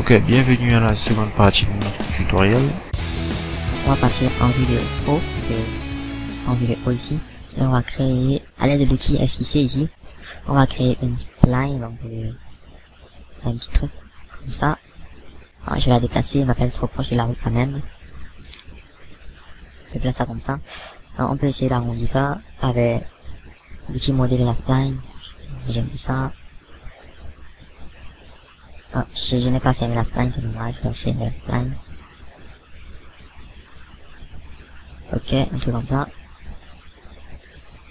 Ok, bienvenue à la seconde partie de notre tutoriel. On va passer en vue de haut, ici, et on va créer, à l'aide de l'outil esquisser ici, on va créer une line, donc un petit truc, comme ça. Alors, je vais la déplacer, elle va pas être trop proche de la route quand même. Je place ça comme ça. Alors, on peut essayer d'arrondir ça avec l'outil modéler la spline. J'aime plus ça. Ah, je n'ai pas fermé la spline, c'est dommage, je vais fermer la spline. Ok, un truc comme ça.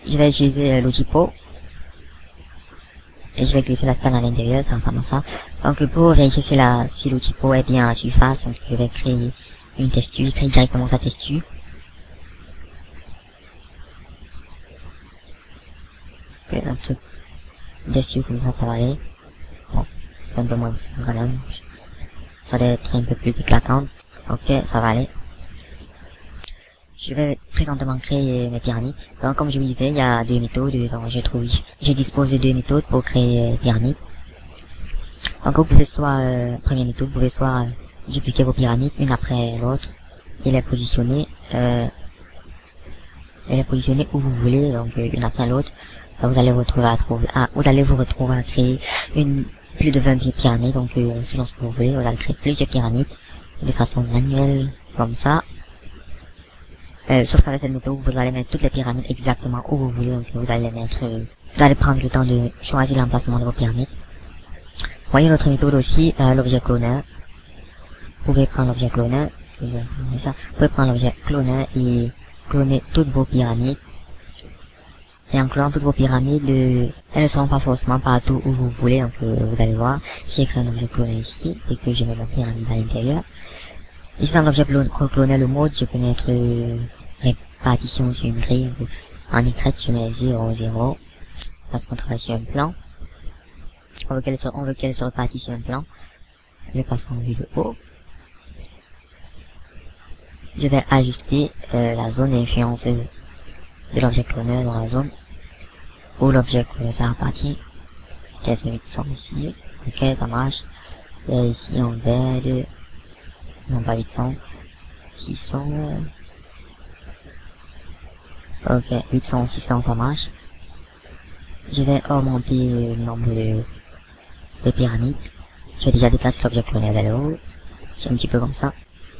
Je vais utiliser l'outil pot. Et je vais glisser la spline à l'intérieur, ça ressemble à ça. Donc pour vérifier si l'outil pot est bien à la surface, donc je vais créer une texture, créer directement sa texture. Ok, un truc dessus comme ça va aller. Bon, c'est un peu moins quand même. Ça doit être un peu plus éclatante. Ok, ça va aller. Je vais présentement créer mes pyramides. Donc comme je vous disais, il y a deux méthodes. Donc je dispose de deux méthodes pour créer pyramides. Donc vous pouvez soit première méthode, vous pouvez soit dupliquer vos pyramides une après l'autre et les positionner où vous voulez, donc une après l'autre. Vous allez vous retrouver à créer plus de 20 pyramides, donc selon ce que vous voulez, vous allez créer plusieurs pyramides de façon manuelle comme ça. Sauf qu'avec cette méthode, vous allez mettre toutes les pyramides exactement où vous voulez, donc vous allez prendre le temps de choisir l'emplacement de vos pyramides. Voyez l'autre méthode aussi, l'objet cloneur. Vous pouvez prendre l'objet cloneur, et cloner toutes vos pyramides. Et en clonant toutes vos pyramides, elles ne seront pas forcément partout où vous voulez, donc vous allez voir, si je crée un objet cloneur ici, et que je mets ma pyramide à l'intérieur. Ici dans l'objet cloneur, le mode, je peux mettre répartition sur une grille. En écrète, je mets 0, 0, parce qu'on travaille sur un plan. On veut qu'elle se répartisse sur un plan. Je vais passer en vue de haut. Je vais ajuster la zone d'influence de l'objet cloneur dans la zone où l'objet cloneur s'est réparti. Peut-être 800 ici. Ok, ça marche. Et ici on Z, non pas 800, 600. Ok, 800, 600, ça marche. Je vais augmenter le nombre de pyramides. Je vais déjà déplacer l'objet cloneur vers le haut. C'est un petit peu comme ça.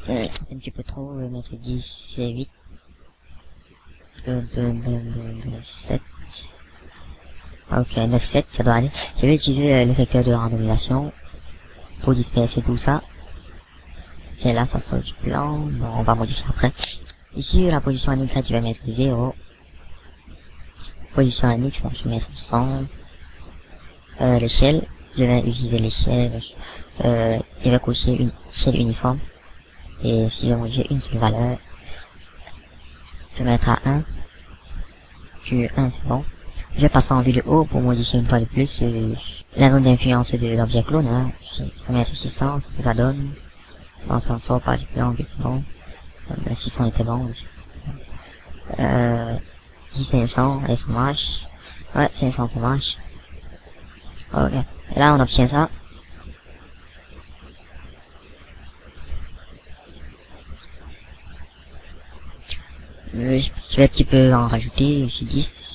C'est un petit peu trop, mettre 10 et 8. 7. Ok, 9, 7, ça doit aller. Je vais utiliser l'effecteur de randomisation pour disperser tout ça. Et là, ça sort du plan. Bon, on va modifier après. Ici, la position en Y, je vais mettre 0. Position en X, bon, je vais mettre 100. L'échelle, je vais utiliser l'échelle. Je vais cocher une échelle uniforme. Et si je vais modifier une seule valeur, je vais mettre à 1. Que 1, c'est bon. Je vais passer en vue de haut pour modifier une fois de plus la zone d'influence de l'objet clone. Hein. Je vais mettre 600, ça donne. On s'en sort pas du plan, c'est bon. 600 était bon. 500, et ça marche. Ouais, 500, ça marche. Ok. Et là, on obtient ça. Je vais un petit peu en rajouter, ici 10.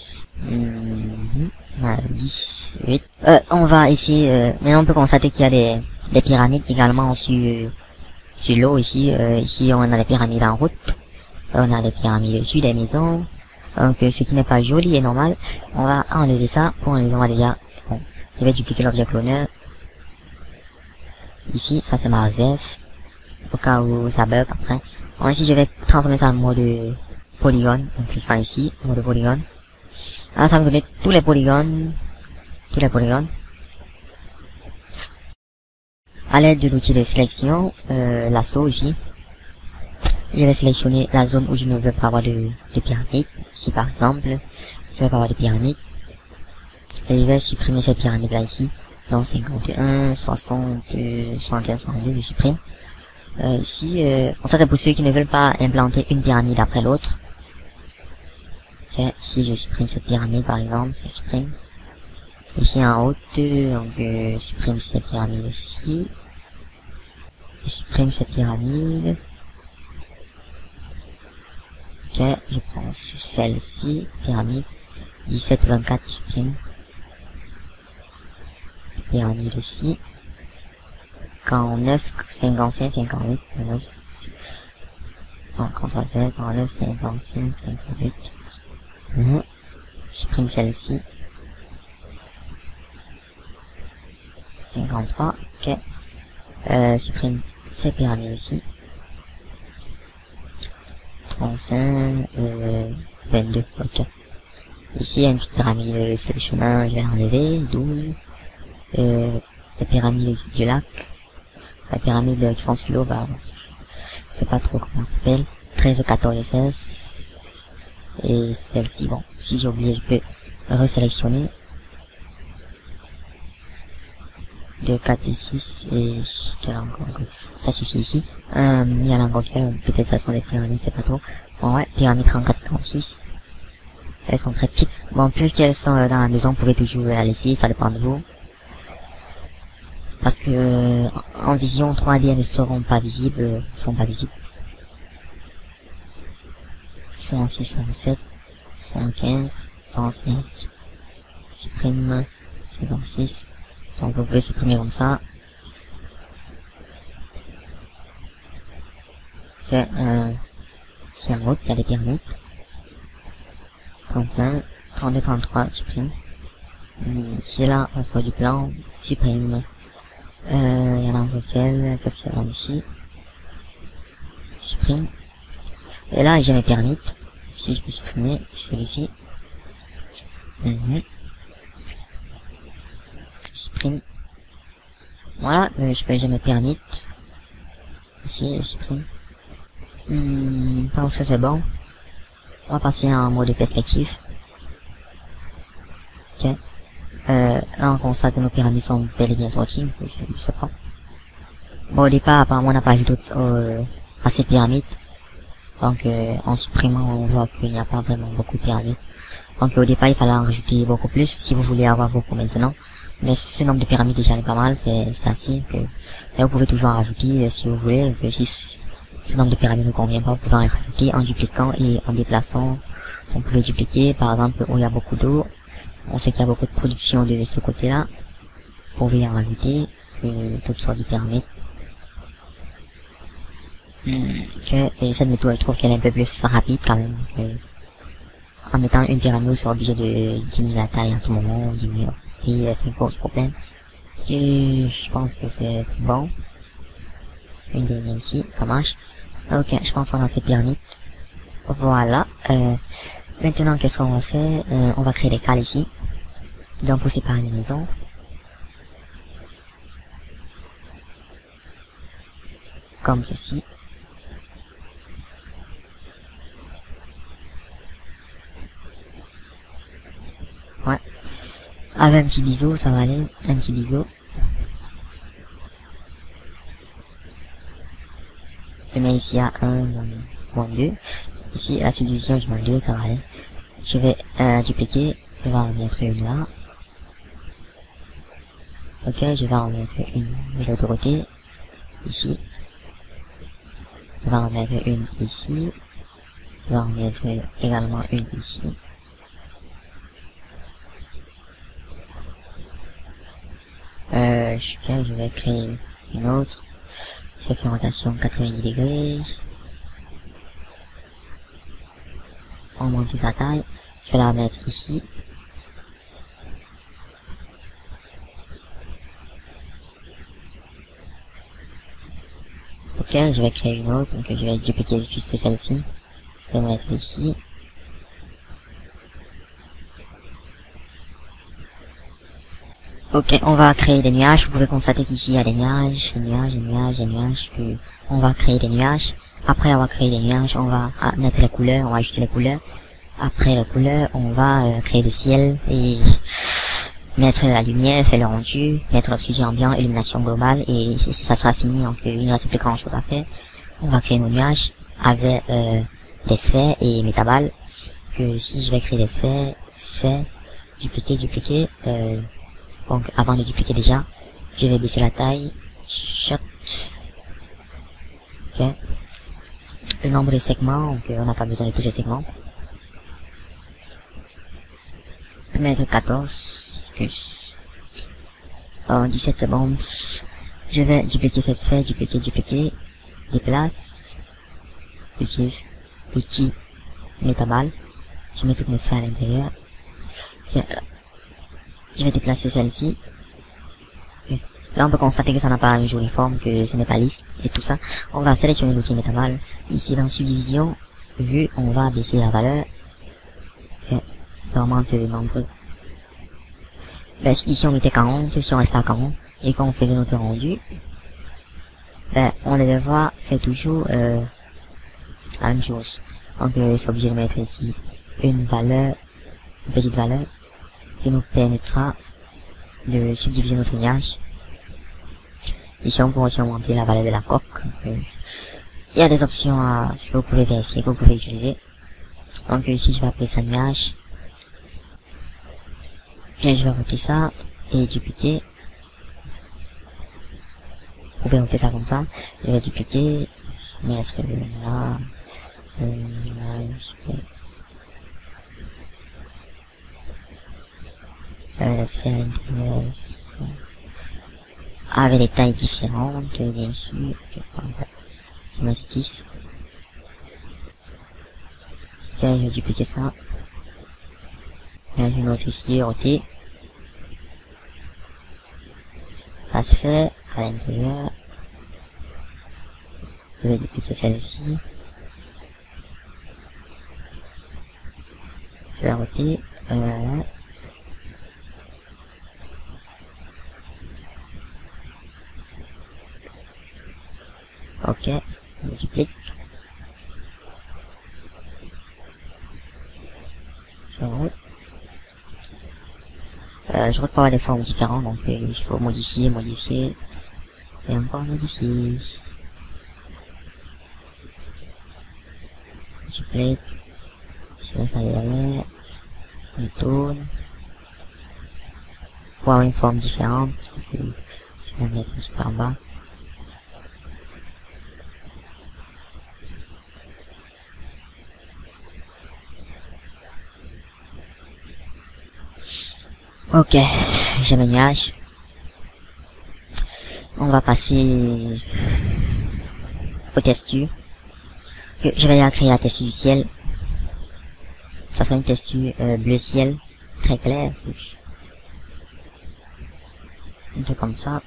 10, 8. On va ici, maintenant on peut constater qu'il y a des pyramides également sur l'eau ici. Ici on a des pyramides en route. On a des pyramides dessus, des maisons. Donc ce qui n'est pas joli et normal. On va enlever ça. Pour enlever, on va déjà, bon, je vais dupliquer l'objet cloneur. Ici, ça c'est ma réserve. Au cas où ça bug après. Bon, ici je vais transformer ça en mode polygone. En cliquant ici, mode polygone. Alors ça va me donner tous les polygones. À l'aide de l'outil de sélection, lasso ici, je vais sélectionner la zone où je ne veux pas avoir de pyramide. Ici par exemple, je ne veux pas avoir de pyramide. Et je vais supprimer cette pyramide là ici. Donc 51, 60, 61, 62, je supprime. Ici, ça c'est pour ceux qui ne veulent pas implanter une pyramide après l'autre. Ok, ici je supprime cette pyramide par exemple, je supprime. Ici en haut, donc je supprime cette pyramide ici. je supprime cette pyramide. Ok, je prends celle-ci, pyramide, 17, 24, je supprime. Pyramide ici, 49, 55, 58, 49, CTRL Z, 49, 55, 58. Je supprime celle-ci. 53, ok. Supprime ces pyramides ici. 35, 22, ok. Ici, il y a une petite pyramide sur le chemin, je vais l'enlever, 12. La pyramide du lac. La pyramide qui sont sur l'eau, bah, je sais pas trop comment ça s'appelle. 13, 14 et 16. Et celle-ci, bon, si j'ai oublié, je peux resélectionner. 2, 4, 2, 6, et quel encore, ça suffit ici. Il y en a encore peut-être ça sont des pyramides, c'est pas trop. Bon ouais, pyramide 34, 36. Elles sont très petites. Bon, plus qu'elles sont dans la maison, vous pouvez toujours la laisser, ça dépend de vous. Parce que en vision 3D, elles ne seront pas visibles, Ils sont 6, 7, 115, 116. Supprime, 56. Donc vous pouvez supprimer comme ça. Ok, c'est un autre, il y a des pyramides. 31, 32, 33, supprime. Ici là, on sort du plan, supprime. Il y en a encore qu'est-ce qu'il y a ici? Supprime. Et là, j'ai mes pyramides. Si je peux supprimer, celui-ci. Supprime. Voilà, j'ai mes pyramides. Ici, je supprime. Parce que c'est bon. On va passer en mode perspective. Ok. Là, on constate que nos pyramides sont bel et bien sorties. Je sais pas. Bon, au départ, apparemment, on n'a pas ajouté à ces pyramides. Donc, en supprimant, on voit qu'il n'y a pas vraiment beaucoup de pyramides. Donc, au départ, il fallait en rajouter beaucoup plus si vous voulez avoir beaucoup maintenant. Mais ce nombre de pyramides déjà est pas mal, c'est assez que, mais vous pouvez toujours en rajouter si vous voulez. Si ce nombre de pyramides ne convient pas, vous pouvez en rajouter en dupliquant et en déplaçant. On pouvait dupliquer, par exemple, où il y a beaucoup d'eau. On sait qu'il y a beaucoup de production de ce côté-là. Vous pouvez en rajouter toutes sortes de pyramides. Okay. Et cette méthode, je trouve qu'elle est un peu plus rapide quand même. En mettant une pyramide, c'est obligé de diminuer la taille à tout moment, diminuer. Et c'est un gros problème. Et je pense que c'est bon. Une dernière ici, ça marche. Ok, je pense qu'on a cette pyramide. Voilà. Maintenant, qu'est-ce qu'on va faire? On va créer des cales ici. Donc, pour séparer les maisons. Comme ceci. Ouais. Avec un petit biseau, ça va aller. Un petit biseau. Je mets ici à 1, moins 2. Ici, la subdivision, je mets 2, ça va aller. Je vais dupliquer. Je vais en mettre une là. Ok, je vais en mettre une de l'autre côté. Ici. Je vais en mettre une ici. Je vais en mettre également une ici. Je vais créer une autre. Je fais une rotation 90 degrés. On monte sa taille. Je vais la mettre ici. Ok, je vais créer une autre. Donc je vais dupliquer juste celle-ci. Je vais mettre ici. Ok, on va créer des nuages. Vous pouvez constater qu'ici il y a des nuages, que on va créer des nuages. Après avoir créé des nuages, on va mettre les couleurs, on va ajouter les couleurs. Après les couleurs, on va créer le ciel et mettre la lumière, faire le rendu, mettre l'obscurité ambiant, illumination globale et ça sera fini. Donc il ne reste plus grand chose à faire. On va créer nos nuages avec des sphères et métaballes. Que si je vais créer des sphères, dupliquer. Donc avant de dupliquer déjà, je vais baisser la taille, shot, Ok. Le nombre des segments, donc on n'a pas besoin de tous ces segments. Je vais mettre 14 plus 17 bombes. Je vais dupliquer cette sphère, dupliquer, déplace, j'utilise l'outil métaball, je mets toutes mes sphères à l'intérieur. Okay. Je vais déplacer celle-ci. Okay. Là on peut constater que ça n'a pas une jolie forme, que ce n'est pas lisse et tout ça. On va sélectionner l'outil métaball. Ici dans subdivision, vue, on va baisser la valeur. Okay. Ça augmente le nombre. Ben, ici on mettait 40, si on restait à 40, et quand on faisait notre rendu, ben, on devait voir, c'est toujours la même chose. Donc c'est obligé de mettre ici une valeur, une petite valeur, qui nous permettra de subdiviser notre nuage. Ici on peut aussi augmenter la valeur de la coque. Il y a des options à ce que vous pouvez vérifier, que vous pouvez utiliser. Donc ici je vais appeler ça nuage. Et je vais router ça et dupliquer. Vous pouvez router ça comme ça. Je vais dupliquer, mettre là, la sphère intérieure avec des tailles différentes, bien sûr. Je vais mettre 10. Ok, je vais dupliquer ça. Une autre ici, ôter. Ça se fait à l'intérieur. Je vais dupliquer celle-ci. Je vais ôter. Ok, je duplique. Je route. Je route pour avoir des formes différentes, donc il faut modifier, et encore modifier. Duplique. Je laisse aller derrière. Je tourne. Pour avoir une forme différente, je vais mettre un petit peu en bas. Ok, j'ai mes nuages. On va passer au texture. Je vais créer la texture du ciel. Ça sera une texture bleu ciel, très clair. Un peu comme ça.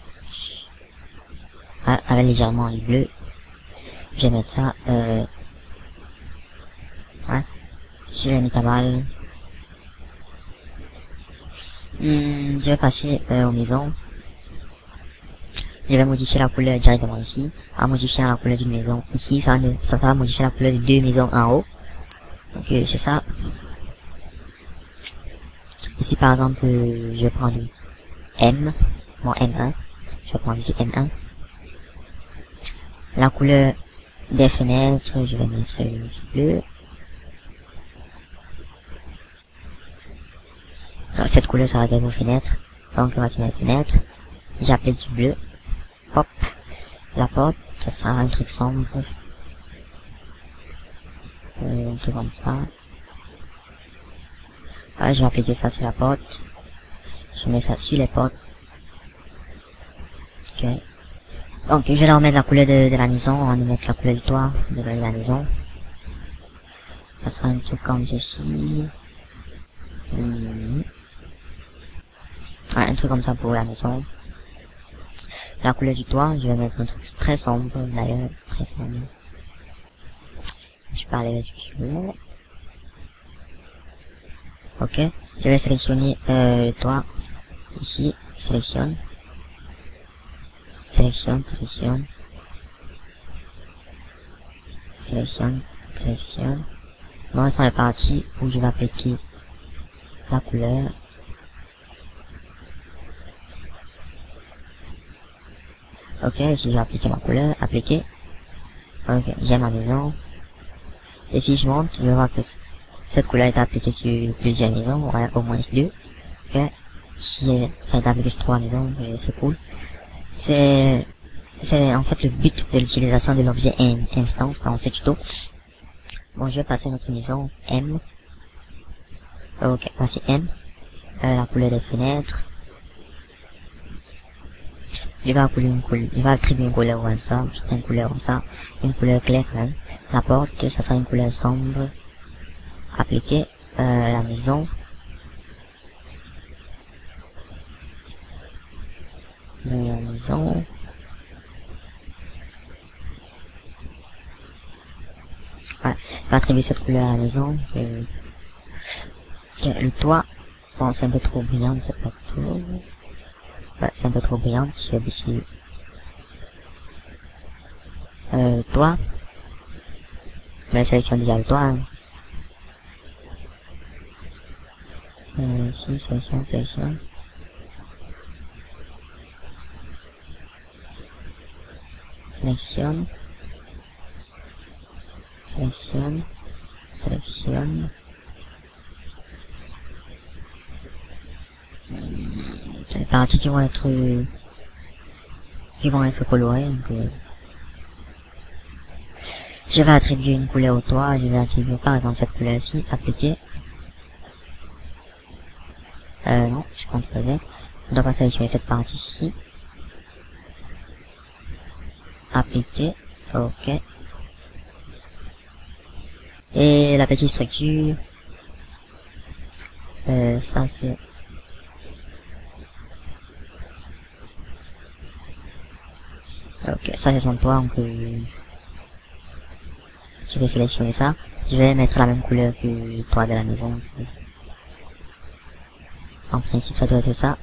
Avec légèrement du bleu. Je vais mettre ça sur la métaball. Je vais passer aux maisons. Je vais modifier la couleur directement ici. En modifiant la couleur d'une maison ici, ça va modifier la couleur de deux maisons en haut. Donc c'est ça. Ici par exemple, je vais prendre M, mon M1. Je vais prendre ici M1. La couleur des fenêtres, je vais mettre du bleu. Alors, cette couleur, ça va être vos fenêtres. Donc, voici mes fenêtres. J'applique du bleu. Hop. La porte, ça sera un truc sombre. Un truc comme ça. Je vais appliquer ça sur la porte. Je mets ça sur les portes. Ok. Donc, je vais leur mettre la couleur de la maison. On va nous mettre la couleur du toit de la maison. Ça sera un truc comme ceci. Un truc comme ça pour la maison. La couleur du toit, je vais mettre un truc très sombre, d'ailleurs, très sombre. Je peux aller avec du bleu. Ok, je vais sélectionner le toit. Ici, sélectionne. Sélectionne. Bon, ce sont les parties où je vais appliquer la couleur. Ok, ici j'ai appliqué ma couleur, appliquer. Ok, j'ai ma maison. Et si je monte, je vais voir que cette couleur est appliquée sur plusieurs maisons, ouais, au moins 2. Ok, ici ça est appliqué sur 3 maisons, c'est cool. C'est c'est en fait le but de l'utilisation de l'objet instance dans ce tuto. Bon, je vais passer à notre maison M. Ok, passer M. La couleur des fenêtres. Je vais attribuer une couleur au hasard. Je prends une couleur comme ça, une couleur claire quand même. La porte, ça sera une couleur sombre. Appliquer la maison. La maison. Ouais, je vais attribuer cette couleur à la maison. Ok, le toit. Bon, c'est un peu trop brillant, c'est pas trop. Ouais, c'est un peu trop brillant. Je vais ici. Toit. Je vais sélectionner déjà le toit. Hein. Ici, sélectionne. Sélectionne. C'est des parties qui vont être colorées. Donc, je vais attribuer une couleur au toit. Je vais attribuer par exemple cette couleur-ci. Appliquer. Non, je compte peut-être. On doit pas sélectionner cette partie-ci. Appliquer. Ok. Et la petite structure. Ça c'est. Ok, ça c'est son toit, donc je vais sélectionner ça. Je vais mettre la même couleur que le toit de la maison. En principe, ça doit être ça.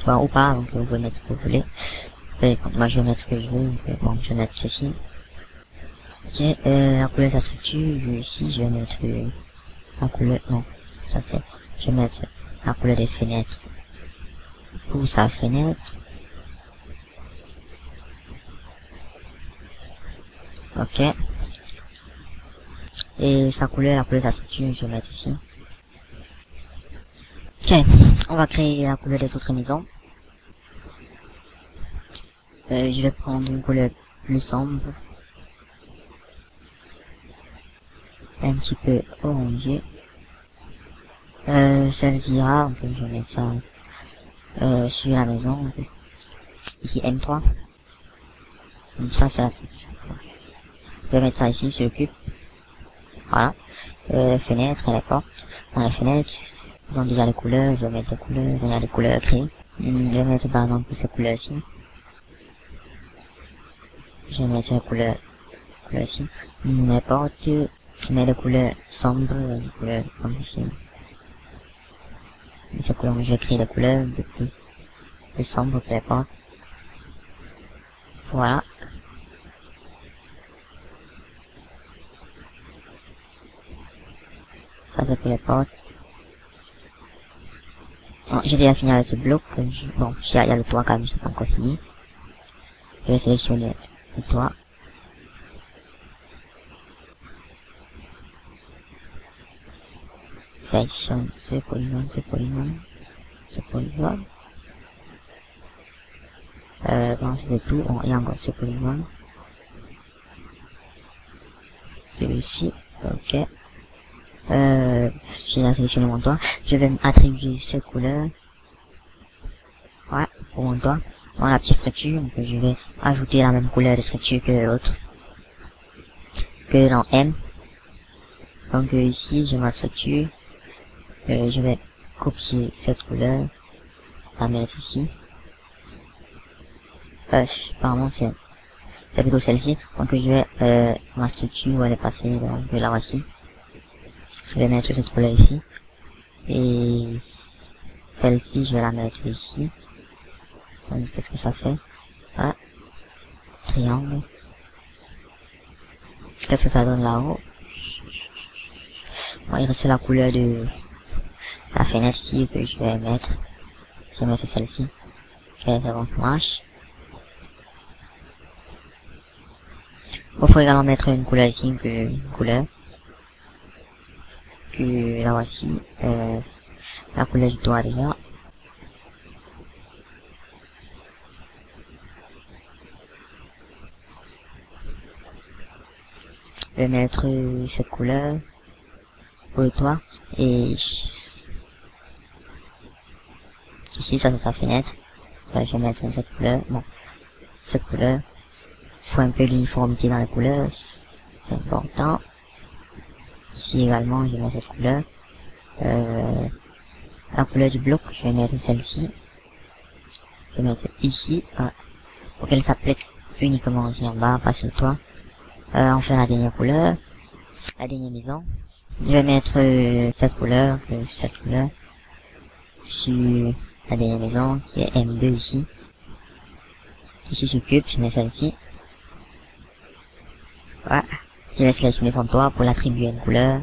Bon, ou pas, donc vous pouvez mettre ce que vous voulez. Et, moi je vais mettre ce que je veux, donc bon, je vais mettre ceci. Ok, la couleur de sa structure, ici, je vais mettre la couleur, non, ça c'est, je vais mettre la couleur des fenêtres. Pour sa fenêtre. Ok. Et sa couleur, la couleur de sa structure, je vais mettre ici. Ok, on va créer la couleur des autres maisons. Je vais prendre une couleur plus sombre. Un petit peu orangé. Celle-ci ira, donc je vais mettre ça sur la maison. Ici M3. Donc ça c'est la structure. Je vais mettre ça ici sur le cube. Voilà. Les fenêtres et les portes. Dans les fenêtres, ils ont déjà les couleurs. Je vais mettre des couleurs. Il y a des couleurs créées. Je vais mettre par exemple ces couleurs-ci. Je vais mettre les couleurs ici. Mes portes, je mets des couleurs sombres, des couleurs comme ici. Et ces couleurs, je vais créer des couleurs de plus sombres que les portes. Voilà. Ça c'est pour les portes. Bon, j'ai déjà fini avec ce bloc. Bon, il y a le toit quand même, je n'ai pas encore fini. Je vais sélectionner le toit. Sélectionne ce polygone. Bon, c'est tout. Bon, il y a encore ce polygone. Celui-ci, ok. Si j'ai sélectionné mon toit, je vais attribuer cette couleur. Ouais, pour mon toit. Dans la petite structure, donc je vais ajouter la même couleur de structure que l'autre. Que dans M. Donc ici, j'ai ma structure. Je vais copier cette couleur. La mettre ici. Apparemment c'est plutôt celle-ci. Donc je vais, ma structure, elle est passée, donc la voici. Je vais mettre cette couleur ici. Et celle-ci, je vais la mettre ici. Qu'est-ce que ça fait? Ah, triangle. Qu'est-ce que ça donne là-haut? Bon, il reste la couleur de la fenêtre ici que je vais mettre. Je vais mettre celle-ci. Ok, c'est bon, ça marche. Bon, faut également mettre une couleur ici, une couleur. Que la voici. La couleur du toit déjà. Je vais mettre cette couleur pour le toit. Et ici, ça c'est sa fenêtre. Je vais mettre cette couleur. Bon, cette couleur. Il faut un peu l'uniformité dans les couleurs. C'est important. Ici également, je vais mettre cette couleur. La couleur du bloc, je vais mettre celle-ci. Je vais mettre ici, pour qu'elle s'applique uniquement ici en bas, pas sur le toit. Enfin la dernière couleur, la dernière maison. Je vais mettre cette couleur sur la dernière maison qui est M2 ici. Ici sur cube, je mets celle-ci. Voilà. Je vais sélectionner son toit pour l'attribuer une couleur.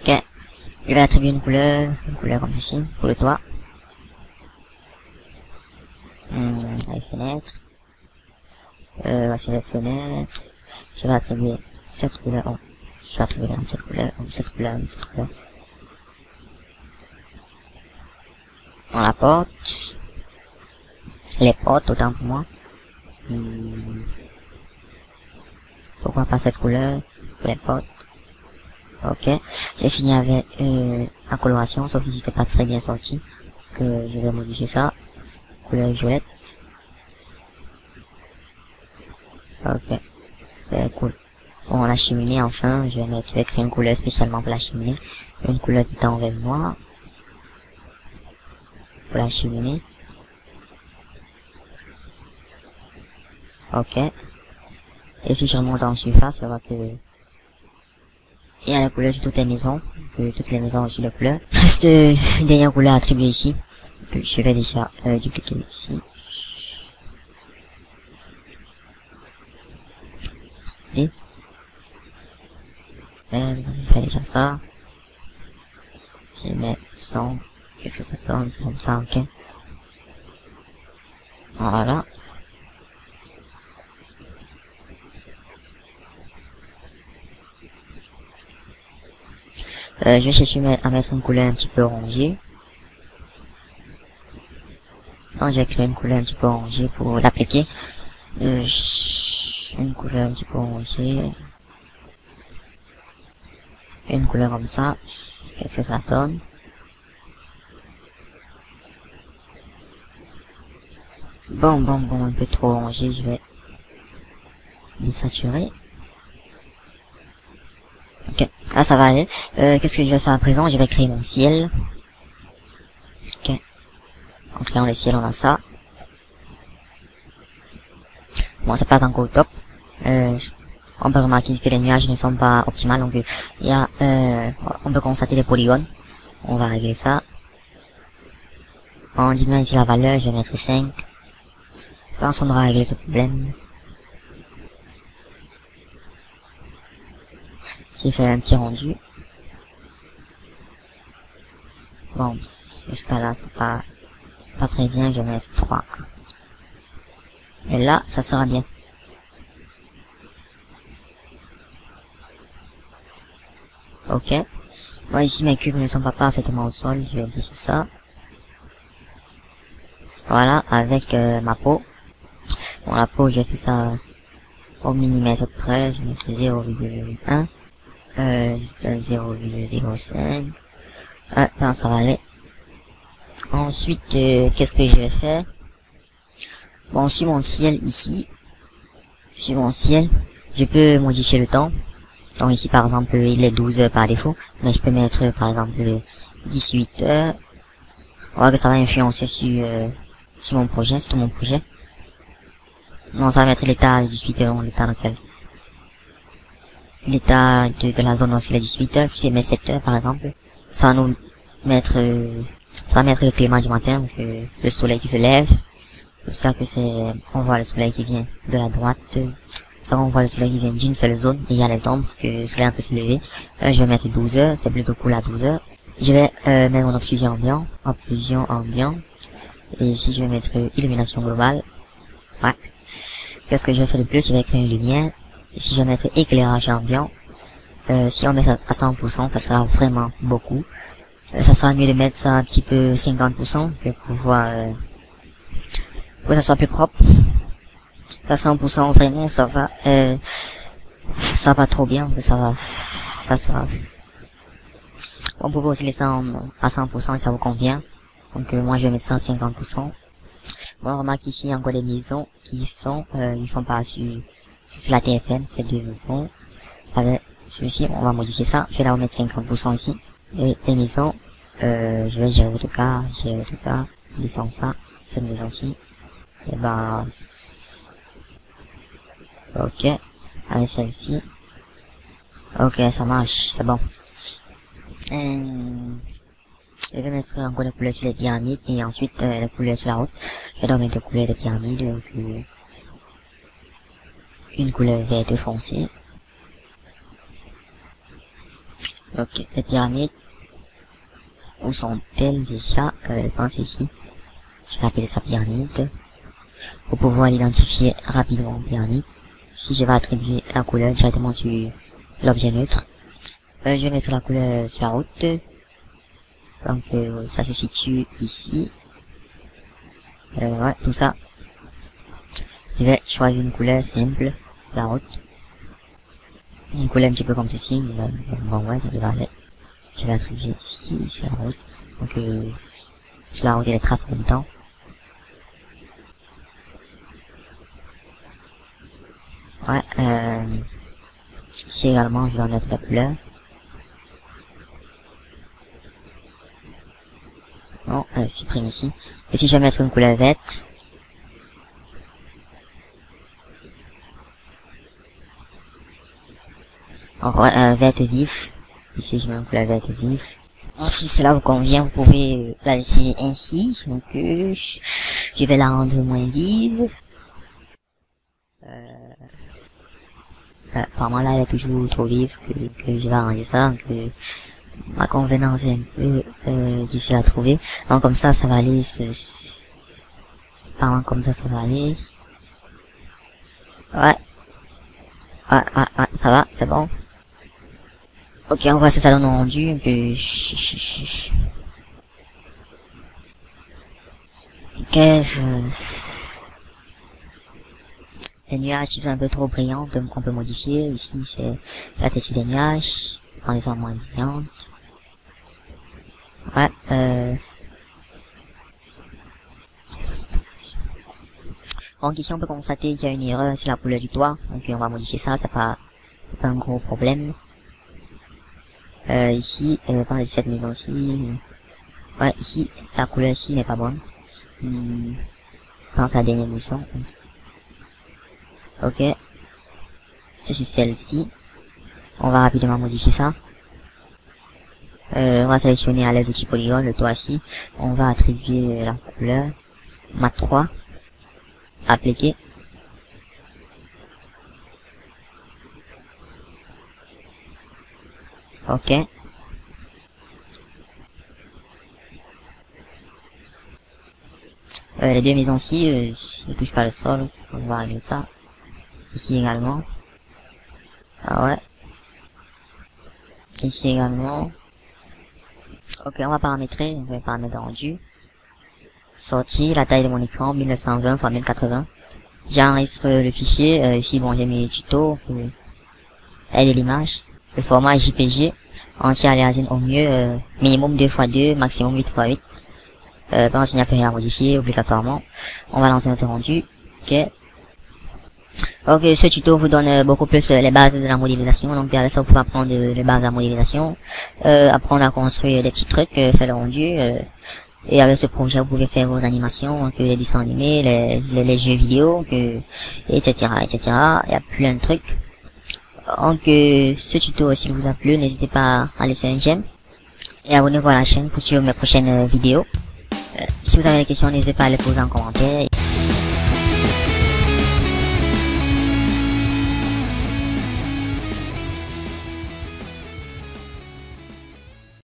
Ok. Je vais attribuer une couleur comme ceci, pour le toit. Les fenêtres. Voici les fenêtres. Je vais attribuer cette couleur. Oh, je vais attribuer cette couleur, cette couleur, cette couleur. Dans la porte. Les portes, autant pour moi. Pourquoi pas cette couleur pour les portes? Ok. J'ai fini avec la coloration, sauf que c'était pas très bien sorti. Que je vais modifier ça. Couleur violette. Ok. C'est cool. Bon, la cheminée, enfin, je vais créer une couleur spécialement pour la cheminée. Une couleur qui est en vert noir. Pour la cheminée. Ok. Et si je remonte en surface, on va voir que il y a la couleur sur toutes les maisons, que toutes les maisons ont aussi la couleur. Reste une dernière couleur attribuée ici, que je vais déjà dupliquer ici. Et je fais déjà ça. Je mets 100, qu'est-ce que ça donne, c'est comme ça, ok. Voilà. Je vais chercher à mettre une couleur un petit peu orangée. Non, j'ai créé une couleur un petit peu orangée pour l'appliquer. Une couleur un petit peu orangée. Une couleur comme ça. Qu'est-ce que ça donne? Bon, un peu trop orangé, je vais desaturer. Ok, ah ça va aller. Qu'est-ce que je vais faire à présent? Je vais créer mon ciel. Ok. En créant le ciel, on a ça. Bon, c'est pas encore au top. On peut remarquer que les nuages ne sont pas optimales, donc il y a, on peut constater les polygones. On va régler ça. En diminuant ici la valeur, je vais mettre 5. Je pense qu'on aura réglé ce problème. J'ai fait un petit rendu. Bon, jusqu'à là, c'est pas très bien, je vais mettre 3. Et là, ça sera bien. Ok. Bon, ici, mes cubes ne sont pas parfaitement au sol, je vais glisser ça. Voilà, avec ma peau. Bon, la peau, j'ai fait ça au millimètre près, je mettrai 0,1. 0,05. Ben, ça va aller. Ensuite, qu'est-ce que je vais faire? Bon, sur mon ciel ici, sur mon ciel, je peux modifier le temps. Donc ici, par exemple, il est 12 heures par défaut, mais je peux mettre, par exemple, 18 heures. On voit que ça va influencer sur mon projet, sur tout mon projet. Non, ça va mettre l'état de 18 heures, l'état dans lequel l'état de la zone aussi, la 18 heures, puis mettre 7 heures par exemple. Ça va nous mettre, ça va mettre le climat du matin, donc le soleil qui se lève. C'est pour ça que on voit le soleil qui vient de la droite. Ça on voit le soleil qui vient d'une seule zone, et il y a les ombres que le soleil est en train de se lever. Je vais mettre 12 heures, c'est plutôt cool à 12 heures. Je vais mettre mon occlusion ambiant, et ici je vais mettre illumination globale. Ouais. Qu'est-ce que je vais faire de plus? Je vais créer une lumière. Ici, je vais mettre éclairage ambiant. Si on met ça à 100%, ça sera vraiment beaucoup. Ça sera mieux de mettre ça un petit peu 50% que pour voir que ça soit plus propre. À 100% vraiment ça va trop bien, ça va. On peut aussi laisser ça à 100% et ça vous convient. Donc moi je vais mettre ça à 50%. Bon, on remarque ici il y a encore des maisons qui sont pas sur la TFM, ces deux maisons. Avec celui-ci, on va modifier ça. Je vais la remettre 50% ici. Et les maisons, je vais gérer AutoCAD, descendre ça, cette maison-ci. Et ben, ok, avec celle-ci. Ok, ça marche, c'est bon. Je vais mettre encore des couleurs sur les pyramides et ensuite les couleurs sur la route. Je vais mettre des couleurs des pyramides, donc une couleur verte foncée. Ok, les pyramides, où sont-elles déjà? Je pense ici. Je vais appeler ça pyramide. Pour pouvoir l'identifier rapidement pyramide. Si je vais attribuer la couleur directement sur l'objet neutre. Je vais mettre la couleur sur la route. Donc ça se situe ici. Ouais, tout ça. Je vais choisir une couleur simple, la route. Une couleur un petit peu comme ceci, bon ouais, ça devrait aller. Je vais attribuer ici, sur la route. Donc sur la route il y a les traces en même temps. Ouais, ici également je vais mettre la couleur. Bon, supprime ici. Et si je vais mettre une couleur verte. Verte vif. Ici je mets une couleur verte vif. Donc, si cela vous convient, vous pouvez la laisser ainsi. Donc je vais la rendre moins vive. Apparemment là elle est toujours trop vive que je vais arranger ça. Donc, ma convenance est un peu difficile à trouver. Donc comme ça va aller. Apparemment comme ça va aller. Ouais, ça va, c'est bon. Ok, on voit ce salon rendu. Ok, les nuages qui sont un peu trop brillants, donc on peut modifier. Ici, c'est la texture des nuages. En les moins brillantes. Ouais, donc ici on peut constater qu'il y a une erreur sur la couleur du toit. Donc on va modifier ça, c'est pas un gros problème. Ici, par cette maison-ci. Ouais, ici, la couleur ici n'est pas bonne. Je pense à la dernière mission. Ok. C'est sur celle-ci. On va rapidement modifier ça. On va sélectionner à l'aide d'outil polygone le toit ici. On va attribuer la couleur. Mat 3. Appliquer. Ok. Les deux maisons-ci, ne touchent pas le sol. On va régler ça. Ici également. Ah ouais. Ici également. Ok, on va paramétrer. On va paramètre rendu. Sortie, la taille de mon écran, 1920 x 1080. J'enregistre le fichier. Ici, bon, j'ai mis le tuto. Taille de l'image. Le format JPG. Entier aléasine au mieux. Minimum 2x2, maximum 8x8. Pas un signal rien à modifier, obligatoirement. On va lancer notre rendu. Ok. Ok, ce tuto vous donne beaucoup plus les bases de la modélisation. Donc avec ça vous pouvez apprendre les bases de la modélisation, apprendre à construire des petits trucs, faire le rendu. Et avec ce projet vous pouvez faire vos animations, donc, les dessins animés, les jeux vidéo, etc. Il y a plein de trucs. Donc ce tuto s'il vous a plu, n'hésitez pas à laisser un j'aime et abonnez-vous à la chaîne pour suivre mes prochaines vidéos. Si vous avez des questions, n'hésitez pas à les poser en commentaire.